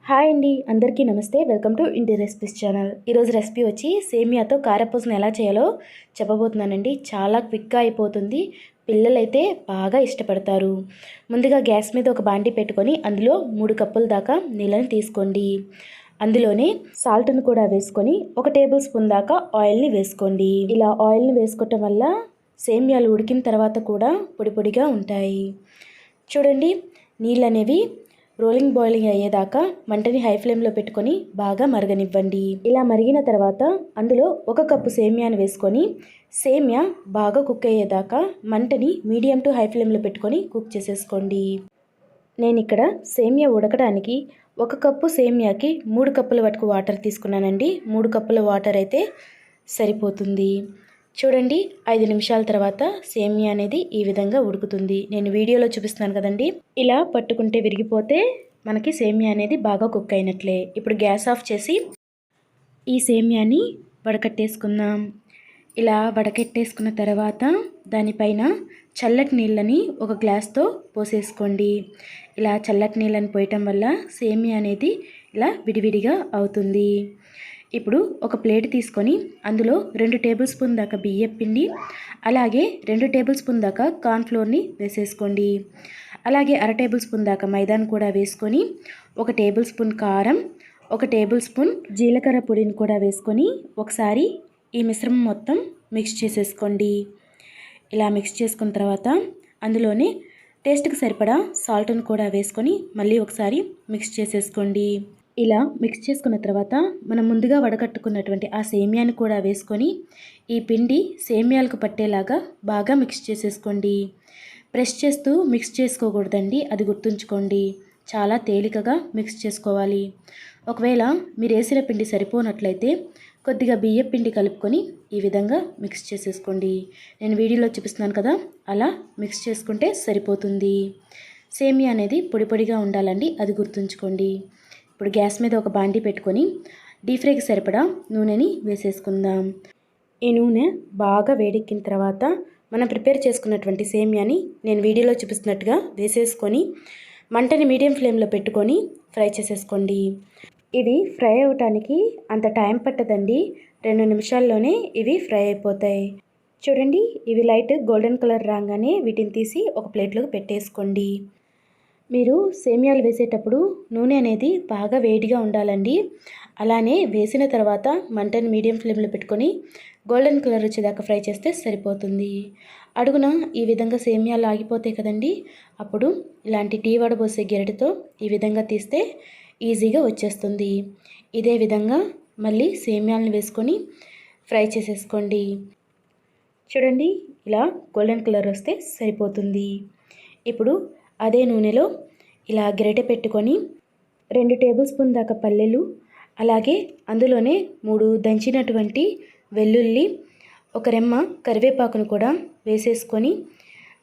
Hi అండి, అందరికీ నమస్తే. వెల్కమ్ టు ఇంటి రెసిపీస్ ఛానల్. ఈరోజు రెసిపీ వచ్చి సేమియాతో కారపూసను ఎలా చేయాలో చెప్పబోతున్నానండి. చాలా క్విక్గా అయిపోతుంది. పిల్లలైతే బాగా ఇష్టపడతారు. ముందుగా గ్యాస్ మీద ఒక బాండి పెట్టుకొని అందులో 3 కప్పుల దాకా నీళ్ళని తీసుకోండి. అందులోనే సాల్ట్ను కూడా వేసుకొని 1 టేబుల్ స్పూన్ దాకా ఆయిల్ని వేసుకోండి. ఇలా ఆయిల్ని వేసుకోవటం వల్ల సేమియాలు ఉడికిన తర్వాత కూడా పొడి పొడిగా ఉంటాయి. చూడండి, నీళ్ళు అనేవి రోలింగ్ బాయిలింగ్ అయ్యేదాకా మంటని హై ఫ్లేమ్లో పెట్టుకొని బాగా మరగనివ్వండి. ఇలా మరిగిన తర్వాత అందులో 1 కప్పు సేమియాని వేసుకొని సేమియా బాగా కుక్ అయ్యేదాకా మంటని మీడియం టు హై ఫ్లేమ్లో పెట్టుకొని కుక్ చేసేసుకోండి. నేను ఇక్కడ సేమియా ఉడకడానికి 1 కప్పు సేమియాకి 3 కప్పుల వరకు వాటర్ తీసుకున్నానండి. 3 కప్పుల వాటర్ అయితే సరిపోతుంది. చూడండి, 5 నిమిషాల తర్వాత సేమియా అనేది ఈ విధంగా ఉడుకుతుంది. నేను వీడియోలో చూపిస్తున్నాను కదండి. ఇలా పట్టుకుంటే విరిగిపోతే మనకి సేమియా అనేది బాగా కుక్ అయినట్లే. ఇప్పుడు గ్యాస్ ఆఫ్ చేసి ఈ సేమియాని వడకట్టేసుకుందాం. ఇలా వడకట్టేసుకున్న తర్వాత దానిపైన చల్లటి నీళ్ళని ఒక గ్లాస్తో పోసేసుకోండి. ఇలా చల్లటి నీళ్ళని పోయటం వల్ల సేమియా అనేది ఇలా విడివిడిగా అవుతుంది. ఇప్పుడు ఒక ప్లేట్ తీసుకొని అందులో 2 టేబుల్ స్పూన్ దాకా బియ్యం పిండి, అలాగే 2 టేబుల్ స్పూన్ దాకా కార్న్ఫ్లోర్ని వేసేసుకోండి. అలాగే 1/2 టేబుల్ స్పూన్ దాకా మైదాను కూడా వేసుకొని 1 టేబుల్ స్పూన్ కారం, 1 టేబుల్ స్పూన్ జీలకర్ర పొడిని కూడా వేసుకొని ఒకసారి ఈ మిశ్రమం మొత్తం మిక్స్ చేసేసుకోండి. ఇలా మిక్స్ చేసుకున్న తర్వాత అందులోనే టేస్ట్కి సరిపడా సాల్ట్ని కూడా వేసుకొని మళ్ళీ ఒకసారి మిక్స్ చేసేసుకోండి. ఇలా మిక్స్ చేసుకున్న తర్వాత మనం ముందుగా వడకట్టుకున్నటువంటి ఆ సేమియాని కూడా వేసుకొని ఈ పిండి సేమియాలకు పట్టేలాగా బాగా మిక్స్ చేసేసుకోండి. ప్రెస్ చేస్తూ మిక్స్ చేసుకోకూడదండి, అది గుర్తుంచుకోండి. చాలా తేలికగా మిక్స్ చేసుకోవాలి. ఒకవేళ మీరు వేసిన పిండి సరిపోనట్లయితే కొద్దిగా బియ్యం పిండి కలుపుకొని ఈ విధంగా మిక్స్ చేసేసుకోండి. నేను వీడియోలో చూపిస్తున్నాను కదా, అలా మిక్స్ చేసుకుంటే సరిపోతుంది. సేమియా అనేది పొడి పొడిగా ఉండాలండి, అది గుర్తుంచుకోండి. ఇప్పుడు గ్యాస్ మీద ఒక బాండి పెట్టుకొని డీప్ ఫ్రైకి సరిపడా నూనెని వేసేసుకుందాం. ఈ నూనె బాగా వేడెక్కిన తర్వాత మనం ప్రిపేర్ చేసుకున్నటువంటి సేమియాని నేను వీడియోలో చూపిస్తున్నట్టుగా వేసేసుకొని మంటని మీడియం ఫ్లేమ్లో పెట్టుకొని ఫ్రై చేసేసుకోండి. ఇవి ఫ్రై అవ్వటానికి అంత టైం పట్టదండి, 2 నిమిషాల్లోనే ఇవి ఫ్రై అయిపోతాయి. చూడండి, ఇవి లైట్ గోల్డెన్ కలర్ రాగానే వీటిని తీసి ఒక ప్లేట్లోకి పెట్టేసుకోండి. మీరు సేమియాలు వేసేటప్పుడు నూనె అనేది బాగా వేడిగా ఉండాలండి. అలానే వేసిన తర్వాత మంటని మీడియం ఫ్లేమ్లో పెట్టుకొని గోల్డెన్ కలర్ వచ్చేదాకా ఫ్రై చేస్తే సరిపోతుంది. అడుగున ఈ విధంగా సేమియాలు ఆగిపోతాయి కదండి, అప్పుడు ఇలాంటి టీ వడబోసే గెరటితో ఈ విధంగా తీస్తే ఈజీగా వచ్చేస్తుంది. ఇదే విధంగా మళ్ళీ సేమియాలను వేసుకొని ఫ్రై చేసేసుకోండి. చూడండి, ఇలా గోల్డెన్ కలర్ వస్తే సరిపోతుంది. ఇప్పుడు అదే నూనెలో ఇలా గరిటె పెట్టుకొని 2 టేబుల్ స్పూన్ దాకా పల్లీలు, అలాగే అందులోనే 3 దంచినటువంటి వెల్లుల్లి, 1 రెమ్మ కరివేపాకును కూడా వేసేసుకొని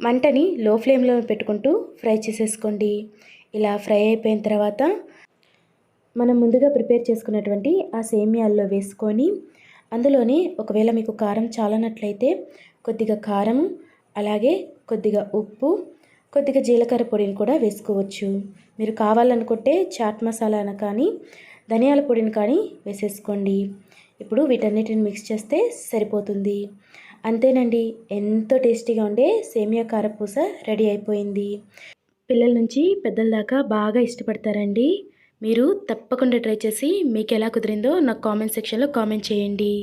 మంటని లో ఫ్లేమ్లో పెట్టుకుంటూ ఫ్రై చేసేసుకోండి. ఇలా ఫ్రై అయిపోయిన తర్వాత మనం ముందుగా ప్రిపేర్ చేసుకున్నటువంటి ఆ సేమియాల్లో వేసుకొని అందులోనే ఒకవేళ మీకు కారం చాలనట్లయితే కొద్దిగా కారం, అలాగే కొద్దిగా ఉప్పు, కొద్దిగా జీలకర్ర పొడిని కూడా వేసుకోవచ్చు. మీరు కావాలనుకుంటే చాట్ మసాలాను కానీ ధనియాల పొడిని కానీ వేసేసుకోండి. ఇప్పుడు వీటన్నిటిని మిక్స్ చేస్తే సరిపోతుంది. అంతేనండి, ఎంతో టేస్టీగా ఉండే సేమియా కారపూస రెడీ అయిపోయింది. పిల్లల నుంచి పెద్దల దాకా బాగా ఇష్టపడతారండి. మీరు తప్పకుండా ట్రై చేసి మీకు ఎలా కుదిరిందో నాకు కామెంట్ సెక్షన్లో కామెంట్ చేయండి.